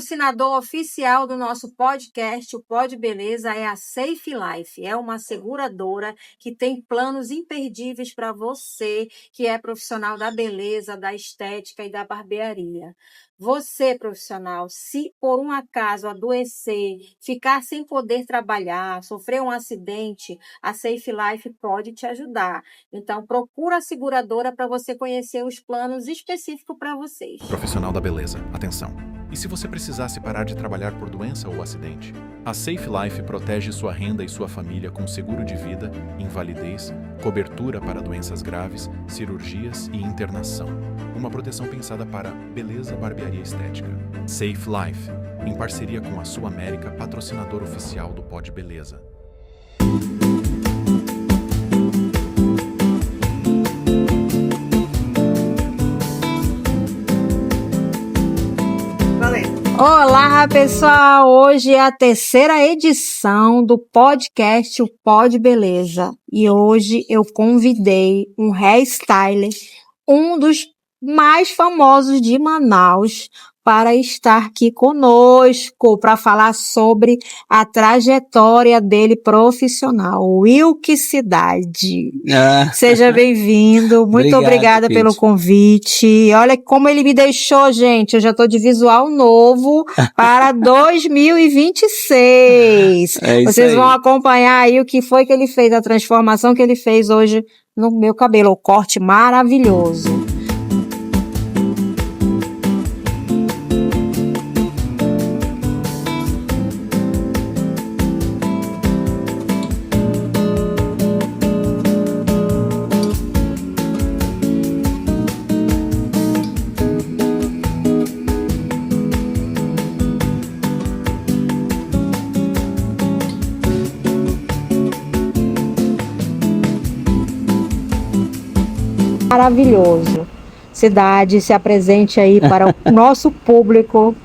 patrocinador oficial do nosso podcast, o Pod Beleza, é a Safe Life. É uma seguradora que tem planos imperdíveis para você, que é profissional da beleza, da estética e da barbearia. Você, profissional, se por um acaso adoecer, ficar sem poder trabalhar, sofrer um acidente, a Safe Life pode te ajudar. Então, procura a seguradora para você conhecer os planos específicos para vocês. Profissional da beleza, atenção. E se você precisasse parar de trabalhar por doença ou acidente? A Safe Life protege sua renda e sua família com seguro de vida, invalidez, cobertura para doenças graves, cirurgias e internação. Uma proteção pensada para beleza, barbearia e estética. Safe Life, em parceria com a Sul América, patrocinador oficial do Pod Beleza. Olá, pessoal! Hoje é a terceira edição do podcast O Pod Beleza. E hoje eu convidei um hairstyler, um dos mais famosos de Manaus, para estar aqui conosco, para falar sobre a trajetória dele profissional, Wilk Cidade. Seja bem-vindo, muito obrigada pelo convite. Olha como ele me deixou, gente, eu já estou de visual novo para 2026. Vocês vão acompanhar aí o que foi que ele fez, a transformação que ele fez hoje no meu cabelo, o corte maravilhoso. Maravilhoso. Cidade, se apresente aí para o nosso público.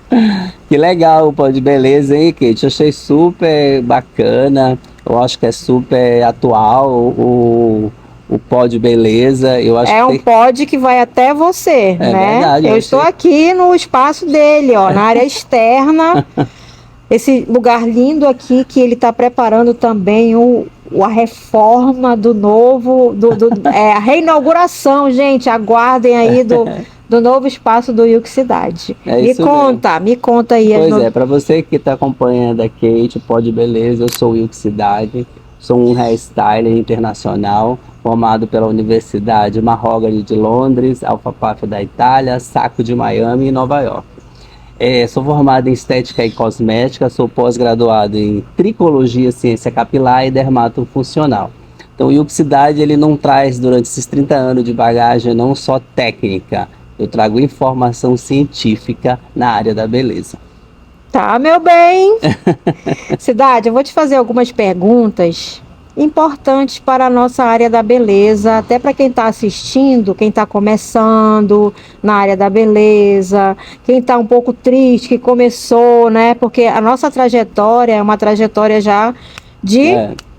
Que legal o Pod Beleza, hein, Kate? Eu achei super bacana. Eu acho que é super atual o Pod Beleza. Eu acho um pod que vai até você, né? Verdade, eu estou aqui no espaço dele, ó, na área externa. Esse lugar lindo aqui que ele está preparando também a reforma do novo, a reinauguração, gente, aguardem aí do novo espaço do Wilk Cidade. Me conta aí. Pois para você que está acompanhando a Kate, o Pod Beleza, eu sou o Wilk Cidade, sou um hairstyler internacional, formado pela Universidade Mahogany de Londres, Alpha Paf da Itália, Sacco de Miami e Nova York. Sou formado em estética e cosmética, sou pós-graduado em tricologia, ciência capilar e dermatofuncional. Então o Wilk Cidade, ele não traz durante esses 30 anos de bagagem não só técnica, eu trago informação científica na área da beleza. Tá, meu bem. Cidade, eu vou te fazer algumas perguntas importantes para a nossa área da beleza, até para quem está assistindo, quem está começando na área da beleza, quem está um pouco triste, que começou, né? Porque a nossa trajetória é uma trajetória já de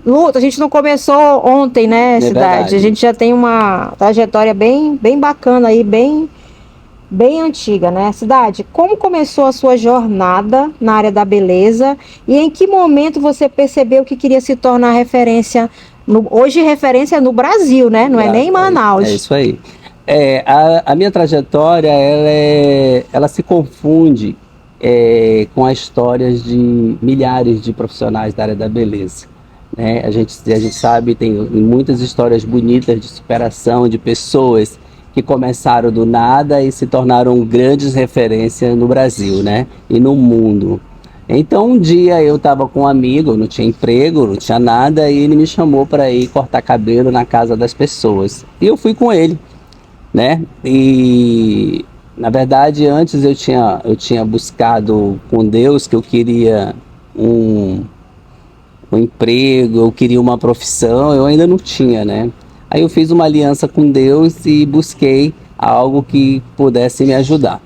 luta. A gente não começou ontem, né, Cidade? Verdade. A gente já tem uma trajetória bem bacana aí, bem antiga, né? Cidade, como começou a sua jornada na área da beleza e em que momento você percebeu que queria se tornar referência, hoje referência no Brasil, né? Não é nem em Manaus. É isso aí. A minha trajetória, ela se confunde com as histórias de milhares de profissionais da área da beleza. Né? A gente sabe, tem muitas histórias bonitas de superação de pessoas que começaram do nada e se tornaram grandes referências no Brasil, né? E no mundo. Então um dia eu estava com um amigo, não tinha emprego, não tinha nada, e ele me chamou para ir cortar cabelo na casa das pessoas. E eu fui com ele, né? E na verdade antes eu tinha buscado com Deus que eu queria um emprego, eu queria uma profissão, eu ainda não tinha, né? Aí eu fiz uma aliança com Deus e busquei algo que pudesse me ajudar.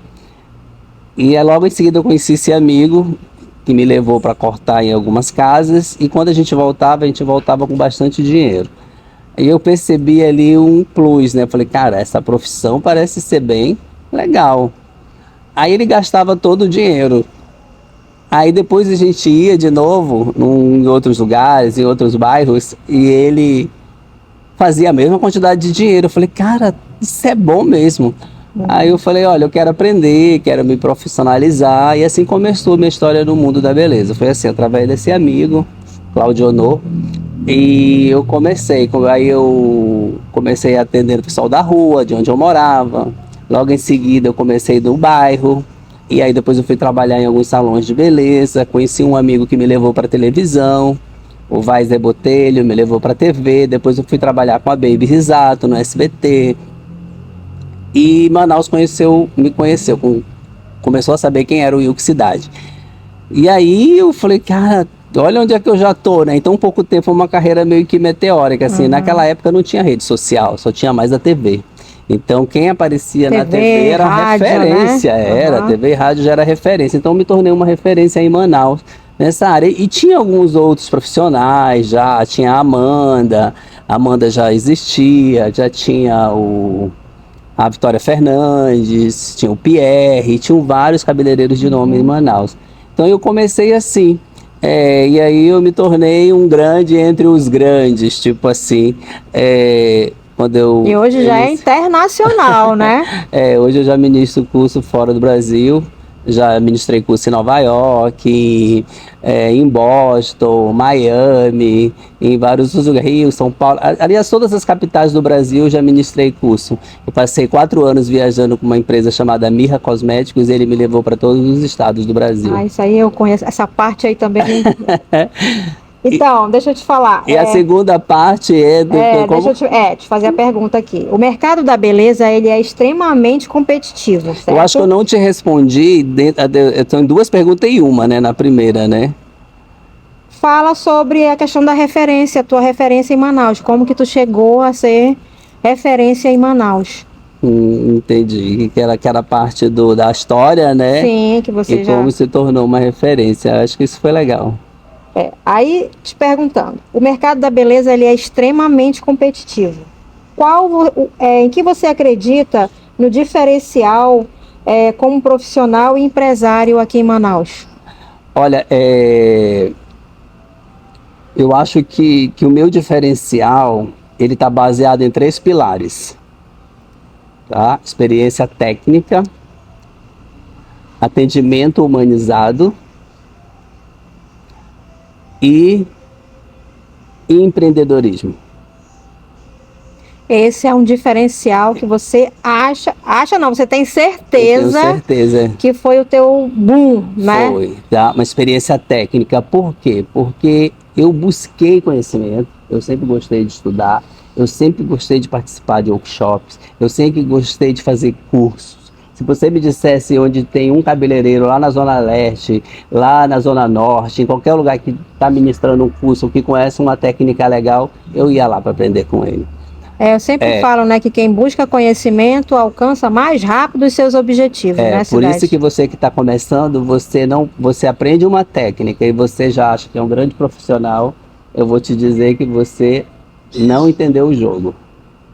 E logo em seguida eu conheci esse amigo que me levou para cortar em algumas casas, e quando a gente voltava com bastante dinheiro. E eu percebi ali um plus, né? Falei, cara, essa profissão parece ser bem legal. Aí ele gastava todo o dinheiro Aí depois a gente ia de novo em outros lugares, em outros bairros, e ele fazia a mesma quantidade de dinheiro. Eu falei, cara, isso é bom mesmo. Aí eu falei, olha, eu quero aprender, quero me profissionalizar, e assim começou a minha história no mundo da beleza. Foi assim, através desse amigo, Claudio Honor, e aí eu comecei atendendo o pessoal da rua, de onde eu morava. Logo em seguida eu comecei no bairro, e aí depois eu fui trabalhar em alguns salões de beleza, conheci um amigo que me levou para televisão, o Weiser Botelho me levou para TV, depois eu fui trabalhar com a Baby Risato no SBT, e Manaus me conheceu, começou a saber quem era o Wilk Cidade. E aí eu falei, cara, olha onde é que eu já tô, né? Então, em pouco tempo, foi uma carreira meio que meteórica, assim. Naquela época não tinha rede social, só tinha mais a TV. Então, quem aparecia na TV era rádio, referência, né? TV e rádio já era referência. Então, eu me tornei uma referência em Manaus, nessa área. E tinha alguns outros profissionais já, tinha a Amanda já existia, já tinha a Vitória Fernandes, tinha o Pierre, tinham vários cabeleireiros de nome em Manaus. Então eu comecei assim, e aí eu me tornei um grande entre os grandes, tipo assim, E hoje já é internacional, né? Hoje eu já ministro curso fora do Brasil, já ministrei curso em Nova York, em Boston, Miami, em vários outros lugares, Rio, São Paulo, aliás, todas as capitais do Brasil eu já ministrei curso. Eu passei 4 anos viajando com uma empresa chamada Mirra Cosméticos, e ele me levou para todos os estados do Brasil. Isso aí eu conheço, essa parte aí também. Então, deixa eu te falar. E a segunda parte deixa eu te fazer a pergunta aqui. O mercado da beleza, ele é extremamente competitivo, certo? Eu acho que eu não te respondi, eu tenho 2 perguntas em uma, né, na primeira, né? Fala sobre a questão da referência, tua referência em Manaus. Como que tu chegou a ser referência em Manaus? Entendi, que era parte da história, né? Sim, que você e como se tornou uma referência. Acho que isso foi legal. Aí, te perguntando, o mercado da beleza, ele é extremamente competitivo. Em que você acredita no diferencial como profissional e empresário aqui em Manaus? Olha, eu acho que o meu diferencial, ele está baseado em 3 pilares. Tá? Experiência técnica, atendimento humanizado e empreendedorismo. Esse é um diferencial que você você tem certeza, Eu tenho certeza que foi o teu boom, né? Foi, tá? Uma experiência técnica. Por quê? Porque eu busquei conhecimento, eu sempre gostei de estudar, eu sempre gostei de participar de workshops, eu sempre gostei de fazer cursos. Se você me dissesse onde tem um cabeleireiro lá na Zona Leste, lá na Zona Norte, em qualquer lugar que está ministrando um curso, que conhece uma técnica legal, eu ia lá para aprender com ele. Eu sempre falo, né, que quem busca conhecimento alcança mais rápido os seus objetivos, né, por isso que você que está começando, você aprende uma técnica e você já acha que é um grande profissional, eu vou te dizer que você não entendeu o jogo,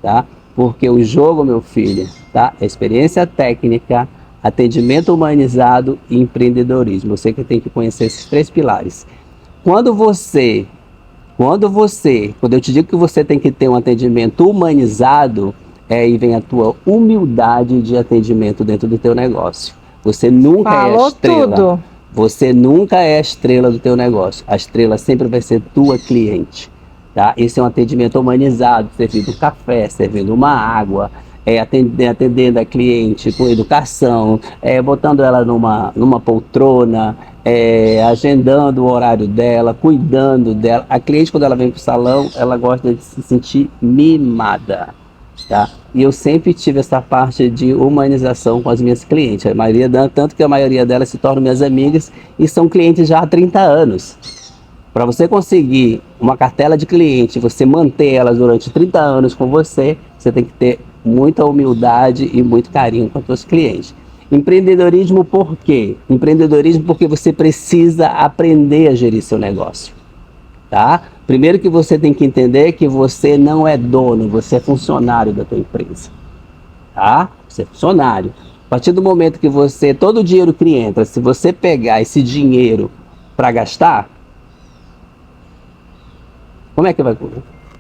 tá? Porque o jogo, meu filho, tá? É experiência técnica, atendimento humanizado e empreendedorismo. Você que tem que conhecer esses 3 pilares. Quando eu te digo que você tem que ter um atendimento humanizado, aí vem a tua humildade de atendimento dentro do teu negócio. Você nunca é a estrela. Tudo. Você nunca é a estrela do teu negócio. A estrela sempre vai ser tua cliente. Tá? Esse é um atendimento humanizado, servindo café, servindo uma água, atendendo a cliente com educação, botando ela numa poltrona, agendando o horário dela, cuidando dela. A cliente, quando ela vem para o salão, ela gosta de se sentir mimada. Tá? E eu sempre tive essa parte de humanização com as minhas clientes. Tanto que a maioria delas se tornam minhas amigas e são clientes já há 30 anos. Para você conseguir uma cartela de cliente, você manter elas durante 30 anos com você, você tem que ter muita humildade e muito carinho com os seus clientes. Empreendedorismo por quê? Empreendedorismo porque você precisa aprender a gerir seu negócio. Tá? Primeiro que você tem que entender que você não é dono, você é funcionário da tua empresa. Tá? Você é funcionário. partir do momento que você, todo o dinheiro que entra, se você pegar esse dinheiro para gastar, como é que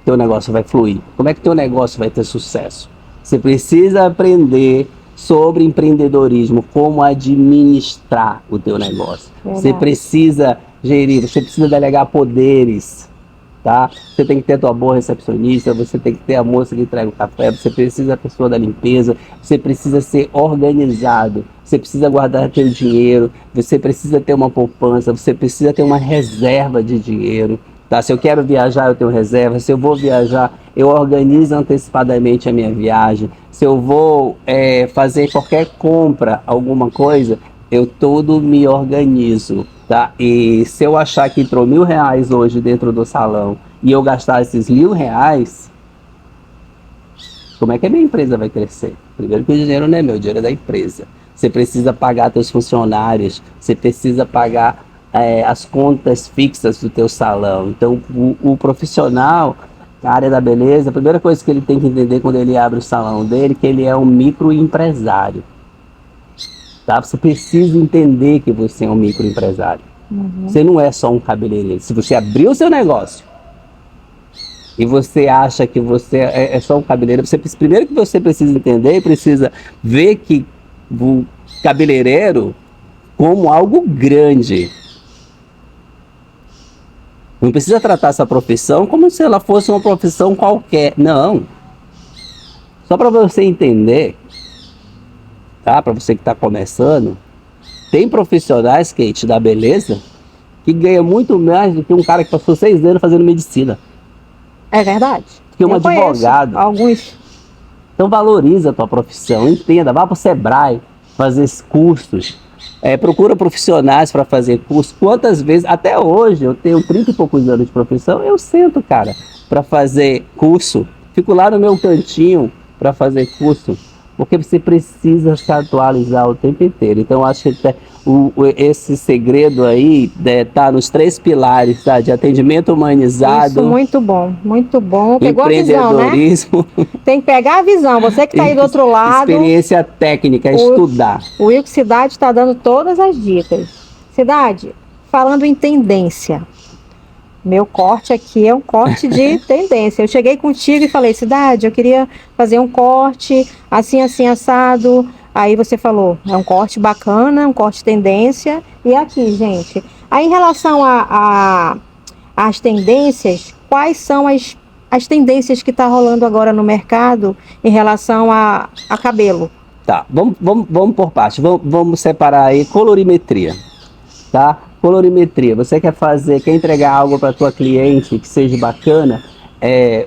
teu negócio vai fluir? Como é que teu negócio vai ter sucesso? Você precisa aprender sobre empreendedorismo, como administrar o teu negócio. Verdade. Você precisa gerir, você precisa delegar poderes, tá? Você tem que ter a tua boa recepcionista, você tem que ter a moça que entrega o café, você precisa da pessoa da limpeza, você precisa ser organizado, você precisa guardar teu dinheiro, você precisa ter uma poupança, você precisa ter uma reserva de dinheiro. Tá, se eu quero viajar, eu tenho reserva. Se eu vou viajar, eu organizo antecipadamente a minha viagem. Se eu vou fazer qualquer compra, alguma coisa, eu todo me organizo. Tá? E se eu achar que entrou R$1.000 hoje dentro do salão e eu gastar esses R$1.000, como é que a minha empresa vai crescer? Primeiro que o dinheiro não é meu, o dinheiro é da empresa. Você precisa pagar seus funcionários, você precisa pagar as contas fixas do teu salão. Então, o profissional da área da beleza, a primeira coisa que ele tem que entender quando ele abre o salão dele, que ele é um microempresário. Tá? Você precisa entender que você é um microempresário. Você não é só um cabeleireiro. Se você abrir o seu negócio e você acha que você é só um cabeleireiro, primeiro que você precisa entender e precisa ver que o cabeleireiro como algo grande. Não precisa tratar essa profissão como se ela fosse uma profissão qualquer. Não. Só para você entender, tá? Para você que está começando, tem profissionais, Kate, da beleza, que ganham muito mais do que um cara que passou 6 anos fazendo medicina. É verdade. Que um advogado. Alguns. Então valoriza a tua profissão, entenda, vá para o Sebrae fazer cursos. Procura profissionais para fazer curso. Quantas vezes, até hoje, eu tenho 30 e poucos anos de profissão, eu sento, cara, para fazer curso. Fico lá no meu cantinho para fazer curso, porque você precisa se atualizar o tempo inteiro. Então, acho que esse segredo aí tá nos 3 pilares, tá? De atendimento humanizado. Isso, muito bom, muito bom. Pegou a visão, né? Empreendedorismo. Tem que pegar a visão. Você que está aí do outro lado. Experiência técnica, estudar. O Wilco Cidade está dando todas as dicas. Cidade, falando em tendência. Meu corte aqui é um corte de tendência. Eu cheguei contigo e falei, Cidade, eu queria fazer um corte assim, assim, assado. Aí você falou, é um corte bacana, um corte tendência. E aqui, gente, aí em relação às tendências, quais são as tendências que tá rolando agora no mercado em relação a cabelo? Tá, vamos por parte. Vamos separar aí colorimetria, tá? Colorimetria, você quer entregar algo para tua cliente que seja bacana,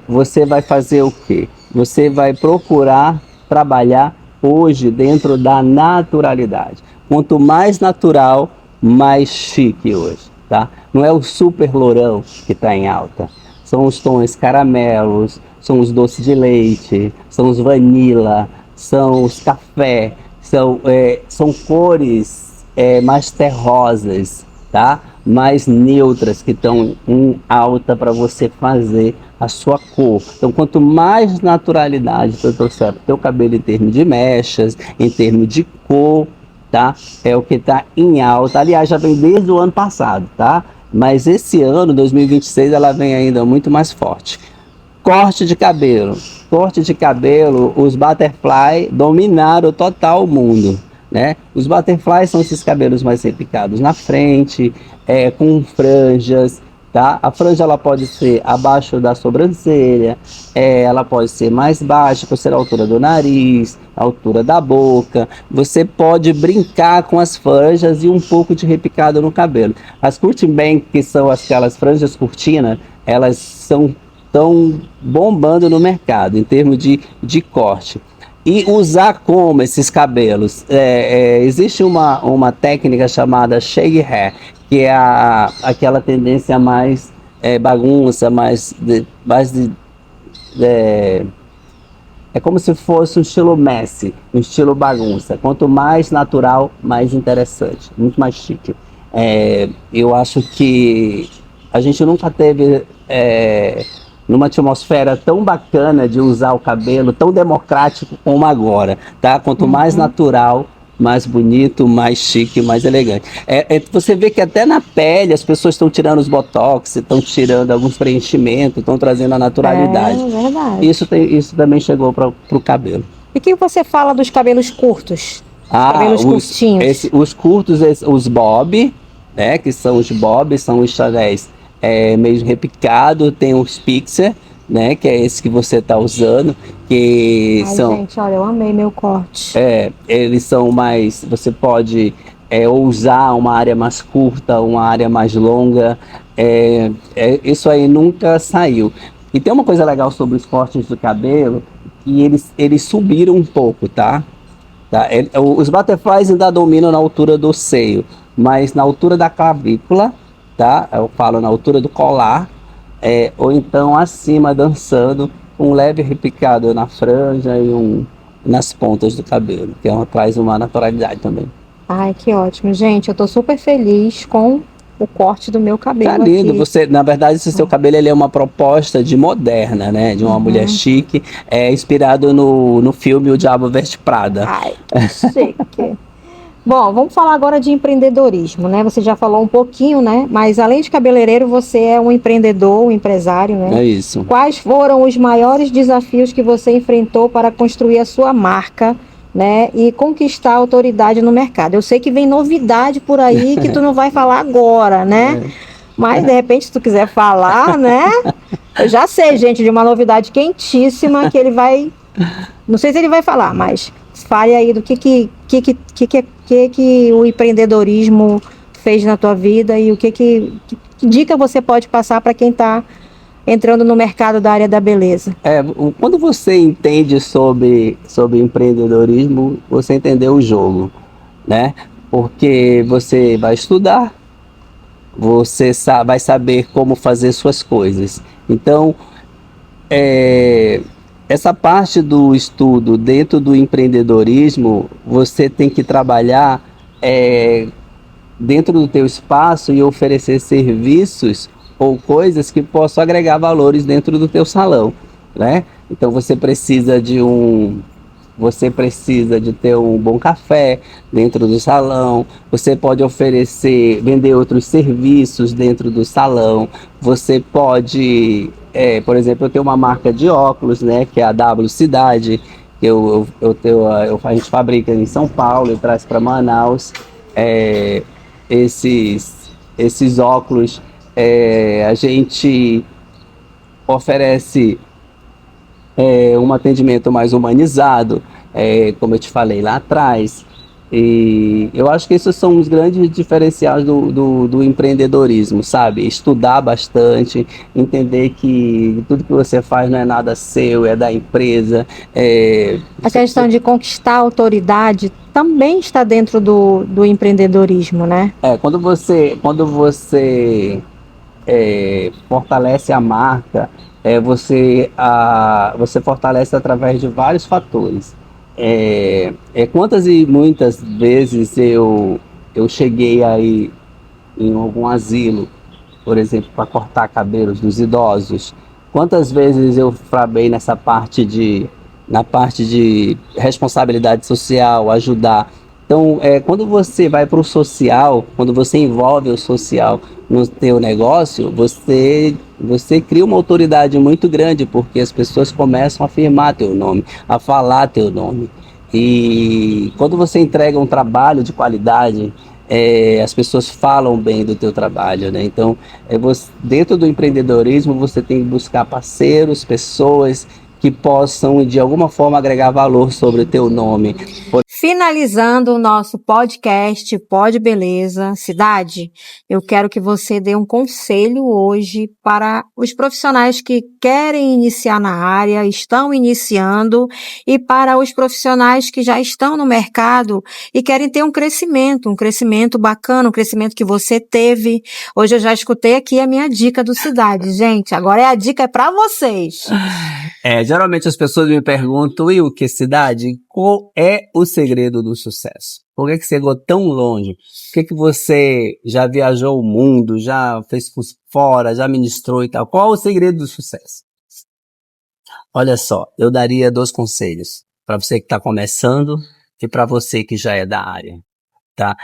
você vai fazer o quê? Você vai procurar trabalhar hoje dentro da naturalidade. Quanto mais natural, mais chique hoje, tá? Não é o super lourão que está em alta. São os tons caramelos, são os doces de leite, são os vanilla, são os café, são cores mais terrosas, tá? Mais neutras, que estão em alta para você fazer a sua cor. Então, quanto mais naturalidade tu trouxer para o teu cabelo em termos de mechas, em termos de cor, tá? É o que está em alta. Aliás, já vem desde o ano passado, tá? Mas esse ano, 2026, ela vem ainda muito mais forte. Corte de cabelo. Corte de cabelo, os butterfly dominaram total o mundo, né? Os butterflies são esses cabelos mais repicados na frente, com franjas, tá? A franja ela pode ser abaixo da sobrancelha, ela pode ser mais baixa, pode ser a altura do nariz, a altura da boca. Você pode brincar com as franjas e um pouco de repicado no cabelo. As curtain bank, que são aquelas franjas cortina, elas estão bombando no mercado em termos de corte. E usar como esses cabelos? Existe uma técnica chamada shake hair, que é aquela tendência mais bagunça, é como se fosse um estilo Messi, um estilo bagunça. Quanto mais natural, mais interessante, muito mais chique. Eu acho que a gente nunca teve numa atmosfera tão bacana de usar o cabelo, tão democrático como agora, tá? Quanto mais natural, mais bonito, mais chique, mais elegante. Você vê que até na pele as pessoas estão tirando os botox, estão tirando alguns preenchimentos, estão trazendo a naturalidade. É verdade. Isso também chegou para o cabelo. E o que você fala dos cabelos curtos? Cabelos curtinhos. Os curtos, os bob, né? Que são os bob, são os chanés meio repicado, tem os pixel, né? Que é esse que você está usando, que são... Gente, olha, eu amei meu corte. Eles são mais... Você pode usar uma área mais curta, uma área mais longa. Isso aí nunca saiu. E tem uma coisa legal sobre os cortes do cabelo, que eles subiram um pouco, tá? Os butterflies ainda dominam na altura do seio, mas na altura da clavícula, tá? Eu falo na altura do colar, ou então acima dançando, um leve repicado na franja e nas pontas do cabelo, que traz uma naturalidade também. Ai, que ótimo. Gente, eu tô super feliz com o corte do meu cabelo. Tá lindo. Aqui. Na verdade, esse seu cabelo ele é uma proposta de moderna, né? De uma mulher chique, inspirado no filme O Diabo Veste Prada. Ai, que chique. Bom, vamos falar agora de empreendedorismo, né? Você já falou um pouquinho, né? Mas além de cabeleireiro, você é um empreendedor, um empresário, né? É isso. Quais foram os maiores desafios que você enfrentou para construir a sua marca, né? E conquistar a autoridade no mercado? Eu sei que vem novidade por aí que tu não vai falar agora, né? Mas, de repente, se tu quiser falar, né? Eu já sei, gente, de uma novidade quentíssima que ele vai... Não sei se ele vai falar, mas fale aí do que o empreendedorismo fez na tua vida e que dica você pode passar para quem está entrando no mercado da área da beleza. Quando você entende sobre empreendedorismo, você entendeu o jogo, né? Porque você vai estudar, você vai saber como fazer suas coisas. Então, essa parte do estudo dentro do empreendedorismo, você tem que trabalhar dentro do teu espaço e oferecer serviços ou coisas que possam agregar valores dentro do teu salão, né? Então você precisa de ter um bom café dentro do salão, você pode vender outros serviços dentro do salão, você pode, por exemplo, eu tenho uma marca de óculos, né, que é a W Cidade, que a gente fabrica em São Paulo e traz para Manaus. Esses óculos, a gente oferece um atendimento mais humanizado, como eu te falei lá atrás. E eu acho que esses são os grandes diferenciais do empreendedorismo, sabe? Estudar bastante, entender que tudo que você faz não é nada seu, é da empresa. A questão de conquistar a autoridade também está dentro do empreendedorismo, né? Quando você fortalece a marca, você fortalece através de vários fatores. Quantas e muitas vezes eu cheguei aí em algum asilo, por exemplo, para cortar cabelos dos idosos. Quantas vezes eu trabalhei na parte de responsabilidade social, ajudar. Então, quando você vai para o social, quando você envolve o social no teu negócio, você cria uma autoridade muito grande, porque as pessoas começam a afirmar teu nome, a falar teu nome. E quando você entrega um trabalho de qualidade, as pessoas falam bem do teu trabalho, né? Então, dentro do empreendedorismo, você tem que buscar parceiros, pessoas que possam, de alguma forma, agregar valor sobre o teu nome. Finalizando o nosso podcast Pod Beleza Cidade, eu quero que você dê um conselho hoje para os profissionais que querem iniciar na área, estão iniciando, e para os profissionais que já estão no mercado e querem ter um crescimento bacana, um crescimento que você teve. Hoje eu já escutei aqui a minha dica do Cidade, gente, agora a dica é para vocês. Geralmente as pessoas me perguntam, e o que, Cidade? Qual é o segredo do sucesso? Por que você chegou tão longe? Por que você já viajou o mundo, já fez curso fora, já ministrou e tal? Qual é o segredo do sucesso? Olha só, eu daria 2 conselhos para você que está começando que para você que já é da área. Tá?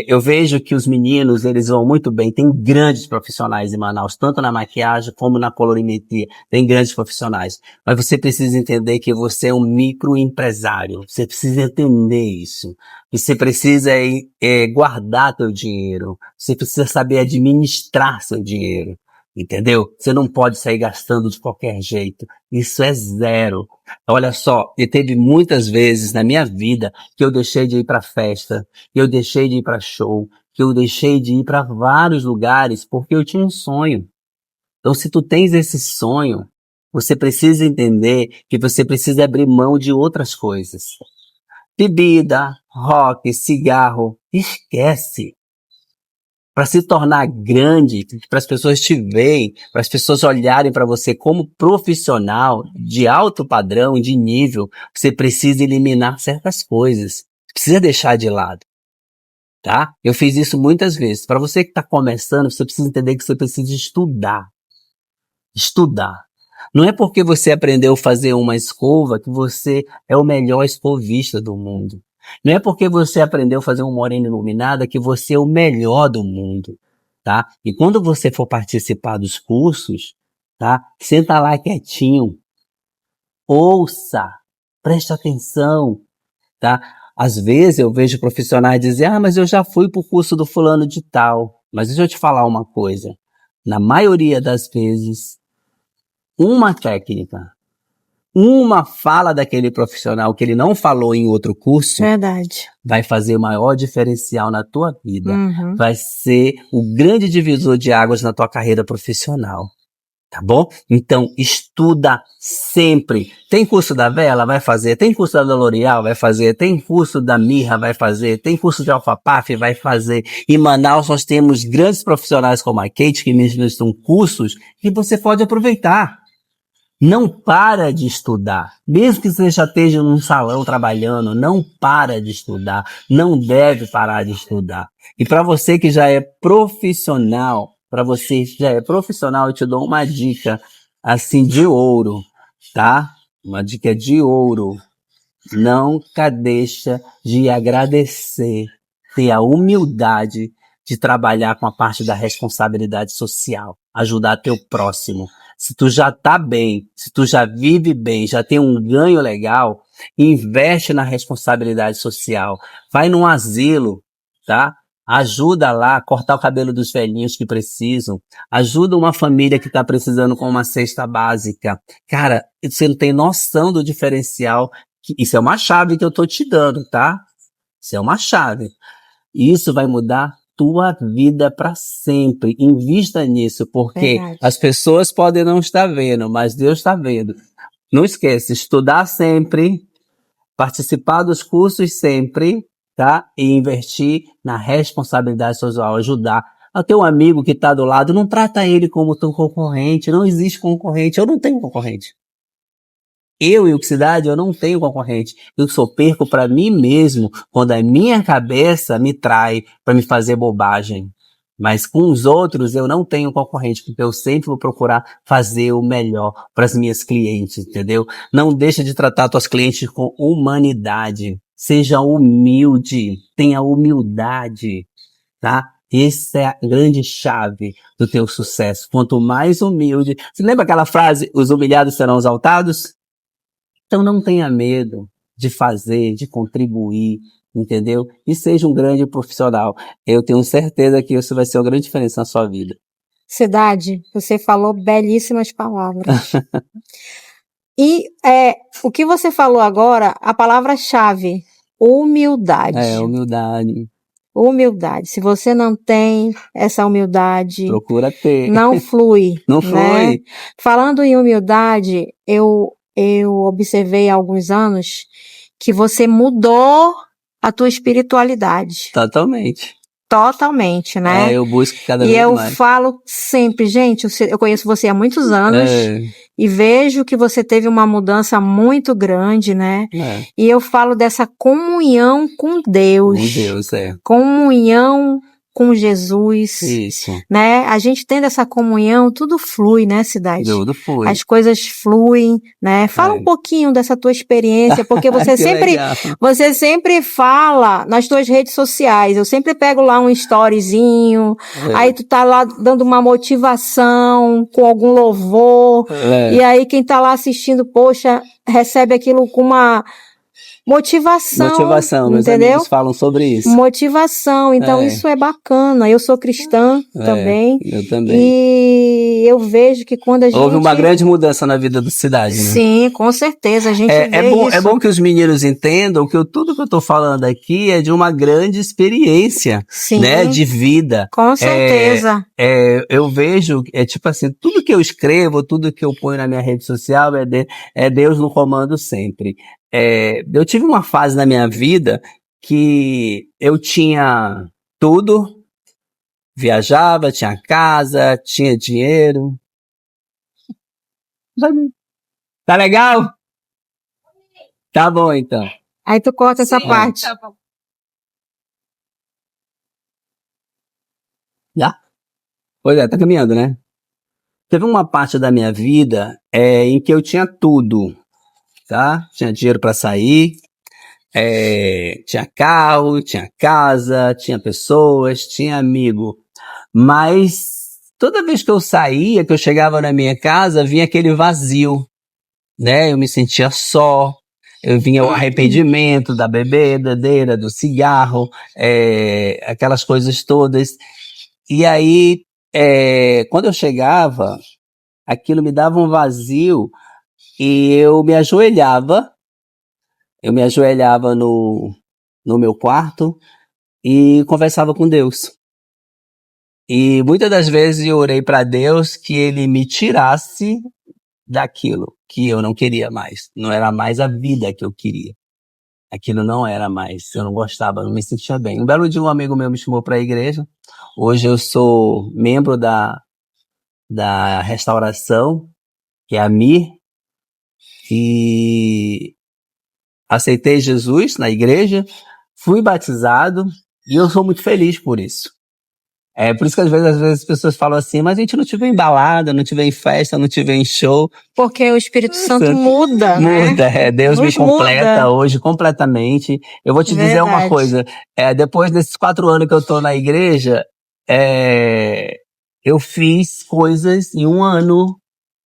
Eu vejo que os meninos, eles vão muito bem, tem grandes profissionais em Manaus, tanto na maquiagem como na colorimetria, tem grandes profissionais, mas você precisa entender que você é um microempresário, você precisa entender isso, você precisa guardar teu dinheiro, você precisa saber administrar seu dinheiro, entendeu? Você não pode sair gastando de qualquer jeito, isso é zero. Olha só, e teve muitas vezes na minha vida que eu deixei de ir para festa, que eu deixei de ir para show, que eu deixei de ir para vários lugares porque eu tinha um sonho. Então, se tu tens esse sonho, você precisa entender que você precisa abrir mão de outras coisas. Bebida, rock, cigarro, esquece. Para se tornar grande, para as pessoas te verem, para as pessoas olharem para você como profissional de alto padrão, de nível, você precisa eliminar certas coisas. Precisa deixar de lado. Tá? Eu fiz isso muitas vezes. Para você que está começando, você precisa entender que você precisa estudar. Estudar. Não é porque você aprendeu a fazer uma escova que você é o melhor escovista do mundo. Não é porque você aprendeu a fazer uma morena iluminada que você é o melhor do mundo, tá? E quando você for participar dos cursos, tá? Senta lá quietinho. Ouça. Preste atenção, tá? Às vezes eu vejo profissionais dizer, mas eu já fui pro curso do fulano de tal. Mas deixa eu te falar uma coisa. Na maioria das vezes, uma técnica, uma fala daquele profissional que ele não falou em outro curso, Verdade. vai fazer o maior diferencial na tua vida. Uhum. Vai ser o grande divisor de águas na tua carreira profissional. Tá bom? Então, estuda sempre. Tem curso da Vela? Vai fazer. Tem curso da L'Oréal? Vai fazer. Tem curso da Mirra? Vai fazer. Tem curso de Alphapaf? Vai fazer. Em Manaus, nós temos grandes profissionais como a Kate, que ministram cursos que você pode aproveitar. Não para de estudar. Mesmo que você já esteja num salão trabalhando, não para de estudar. Não deve parar de estudar. E para você que já é profissional, eu te dou uma dica, assim, de ouro, tá? Uma dica de ouro. Nunca deixa de agradecer, ter a humildade de trabalhar com a parte da responsabilidade social, ajudar teu próximo. Se tu já tá bem, se tu já vive bem, já tem um ganho legal, investe na responsabilidade social. Vai num asilo, tá? Ajuda lá a cortar o cabelo dos velhinhos que precisam. Ajuda uma família que está precisando com uma cesta básica. Cara, você não tem noção do diferencial. Isso é uma chave que eu tô te dando, tá? Isso é uma chave. Isso vai mudar tua vida para sempre. Invista nisso, porque Verdade. as pessoas podem não estar vendo, mas Deus está vendo. Não esqueça, estudar sempre, participar dos cursos sempre, tá? E investir na responsabilidade social, ajudar. O teu amigo que está do lado, não trata ele como teu concorrente, não existe concorrente, eu não tenho concorrente. Eu, Euxidade, eu não tenho concorrente. Eu só perco para mim mesmo quando a minha cabeça me trai para me fazer bobagem. Mas com os outros eu não tenho concorrente, porque eu sempre vou procurar fazer o melhor para as minhas clientes, entendeu? Não deixa de tratar tuas clientes com humanidade. Seja humilde, tenha humildade, tá? Essa é a grande chave do teu sucesso. Quanto mais humilde... Você lembra aquela frase, os humilhados serão exaltados? Então não tenha medo de fazer, de contribuir, entendeu? E seja um grande profissional. Eu tenho certeza que isso vai ser uma grande diferença na sua vida. Cidade, você falou belíssimas palavras. E o que você falou agora, a palavra-chave, humildade. Humildade. Humildade. Se você não tem essa humildade, procura ter. Não flui. Não né? flui. Falando em humildade, eu observei há alguns anos que você mudou a tua espiritualidade. Totalmente, né? Eu busco cada vez mais. E eu falo sempre, gente, eu conheço você há muitos anos e vejo que você teve uma mudança muito grande, né? E eu falo dessa comunhão com Deus. Com Deus, Comunhão com Jesus, Isso. né? A gente tendo essa comunhão, tudo flui, né, Cidade? Tudo foi. As coisas fluem, né? Fala um pouquinho dessa tua experiência, porque você você sempre fala nas tuas redes sociais. Eu sempre pego lá um storyzinho, aí tu tá lá dando uma motivação com algum louvor, e aí quem tá lá assistindo, poxa, recebe aquilo com uma motivação, meus entendeu? amigos falam sobre isso. Motivação, então isso é bacana. Eu sou cristã também. Eu também. E eu vejo que quando a gente... Houve uma grande mudança na vida do Cidade, né? Sim, com certeza, a gente vê isso. É bom que os meninos entendam que tudo que eu tô falando aqui é de uma grande experiência, Sim, né? De vida. Com certeza. Eu vejo, tipo assim, tudo que eu escrevo, tudo que eu ponho na minha rede social é Deus no comando sempre. Eu tive uma fase na minha vida que eu tinha tudo, viajava, tinha casa, tinha dinheiro. Tá legal? Tá bom, então. Aí tu corta essa parte. Tá bom. Já? Pois é, tá caminhando, né? Teve uma parte da minha vida em que eu tinha tudo, tá? Tinha dinheiro pra sair, tinha carro, tinha casa, tinha pessoas, tinha amigo. Mas toda vez que eu saía, que eu chegava na minha casa, vinha aquele vazio, né? Eu me sentia só, eu vinha o arrependimento da bebedeira, do cigarro, aquelas coisas todas. E aí, quando eu chegava, aquilo me dava um vazio e eu me ajoelhava no meu quarto e conversava com Deus. E muitas das vezes eu orei para Deus que Ele me tirasse daquilo que eu não queria mais. Não era mais a vida que eu queria. Aquilo não era mais. Eu não gostava, não me sentia bem. Um belo dia um amigo meu me chamou para a igreja. Hoje eu sou membro da restauração, que é a MIR, e aceitei Jesus na igreja, fui batizado e eu sou muito feliz por isso. Por isso que às vezes as pessoas falam assim, mas a gente não te vê em balada, não te vê em festa, não te vê em show. Porque o Espírito Santo muda, né? Muda, Deus me completa hoje completamente. Eu vou te dizer uma coisa, depois desses 4 anos que eu tô na igreja, eu fiz coisas em 1 ano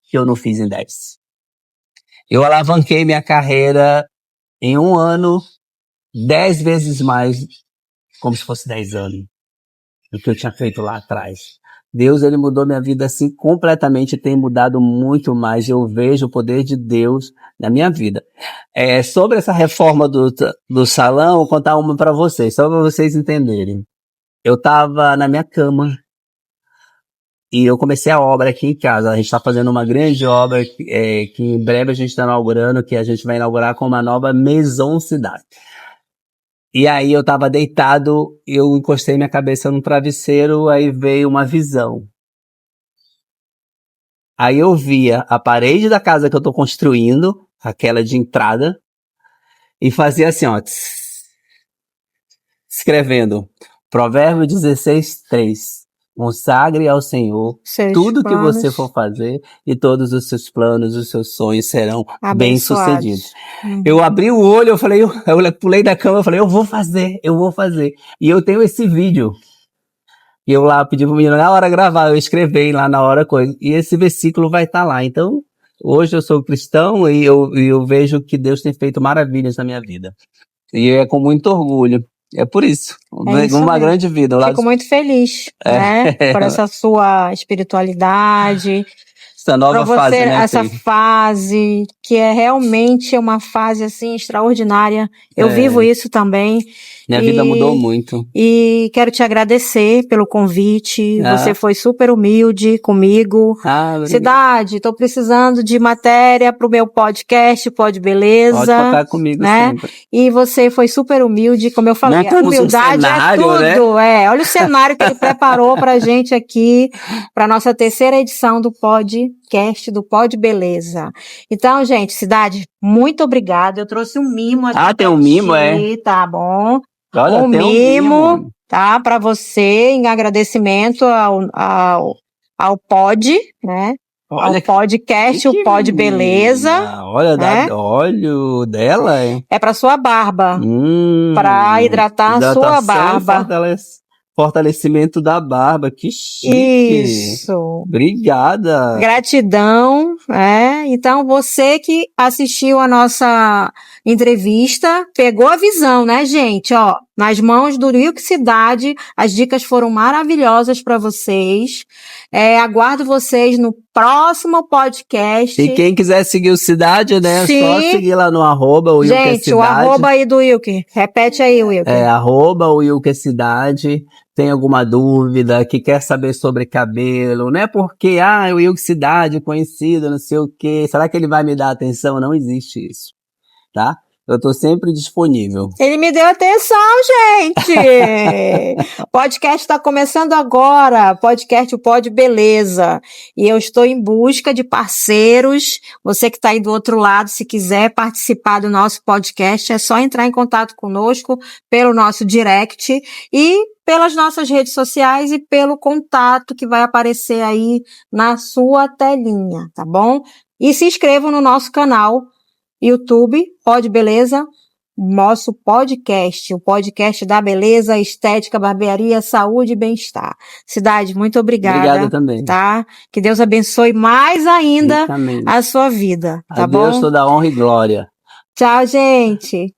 que eu não fiz em 10. Eu alavanquei minha carreira em 1 ano 10 vezes mais, como se fosse 10 anos, do que eu tinha feito lá atrás. Deus, ele mudou minha vida assim completamente, tem mudado muito mais. Eu vejo o poder de Deus na minha vida. Sobre essa reforma do salão, vou contar uma para vocês, só para vocês entenderem. Eu estava na minha cama e eu comecei a obra aqui em casa. A gente está fazendo uma grande obra que em breve a gente está inaugurando, que a gente vai inaugurar com uma nova Maison Cidade. E aí eu tava deitado, eu encostei minha cabeça no travesseiro, aí veio uma visão. Aí eu via a parede da casa que eu tô construindo, aquela de entrada, e fazia assim, ó, escrevendo, Provérbio 16:3. Consagre ao Senhor tudo que você for fazer e todos os seus planos, os seus sonhos serão bem-sucedidos. Eu abri o olho, eu pulei da cama, eu falei, eu vou fazer. E eu tenho esse vídeo. E eu lá pedi pro menino na hora gravar, eu escrevi lá na hora coisa. E esse versículo vai estar lá. Então, hoje eu sou cristão e eu vejo que Deus tem feito maravilhas na minha vida. E é com muito orgulho. É por isso. Uma grande vida. Fico muito feliz, né? Por essa sua espiritualidade. Essa nova fase, né? Essa fase, que é realmente uma fase, assim, extraordinária. Eu vivo isso também. Minha vida mudou muito. E quero te agradecer pelo convite. Você foi super humilde comigo. Cidade, tô precisando de matéria pro meu podcast, Pod Beleza. Pode contar comigo, né? Sempre. E você foi super humilde, como eu falei. A humildade cenário, é tudo. Né? Olha o cenário que ele preparou pra gente aqui, pra nossa 3ª edição do podcast do Pod Beleza. Então, gente, Cidade, muito obrigada. Eu trouxe um mimo aqui. Tem um mimo, Tá bom. Olha, um mimo. tá? Para você, em agradecimento ao Pod, né? Olha ao podcast, que o Pod Beleza. Olha, né? óleo dela, hein? É para sua barba, para hidratar a sua Hidratação e barba. fortalecimento da barba, que chique. Isso. Obrigada. Gratidão, Então, você que assistiu a nossa entrevista, pegou a visão, né, gente? Ó, nas mãos do Wilk Cidade, as dicas foram maravilhosas para vocês. Aguardo vocês no próximo podcast. E quem quiser seguir o Cidade, né? Sim. É só seguir lá no @o Wilker Cidade. Gente, o arroba aí do Wilker. Repete aí, Wilker. @o Wilker Cidade. Tem alguma dúvida, que quer saber sobre cabelo, não é porque, o Wilker Cidade, conhecido, não sei o quê, será que ele vai me dar atenção? Não existe isso, tá? Eu tô sempre disponível. Ele me deu atenção, gente! O podcast está começando agora, podcast o Pod Beleza. E eu estou em busca de parceiros. Você que está aí do outro lado, se quiser participar do nosso podcast, é só entrar em contato conosco pelo nosso direct e pelas nossas redes sociais e pelo contato que vai aparecer aí na sua telinha, tá bom? E se inscrevam no nosso canal YouTube, Pod Beleza, nosso podcast, o podcast da beleza, estética, barbearia, saúde e bem-estar. Cidade, muito obrigada. Obrigada também. Tá? Que Deus abençoe mais ainda a sua vida, tá bom? A Deus toda honra e glória. Tchau, gente.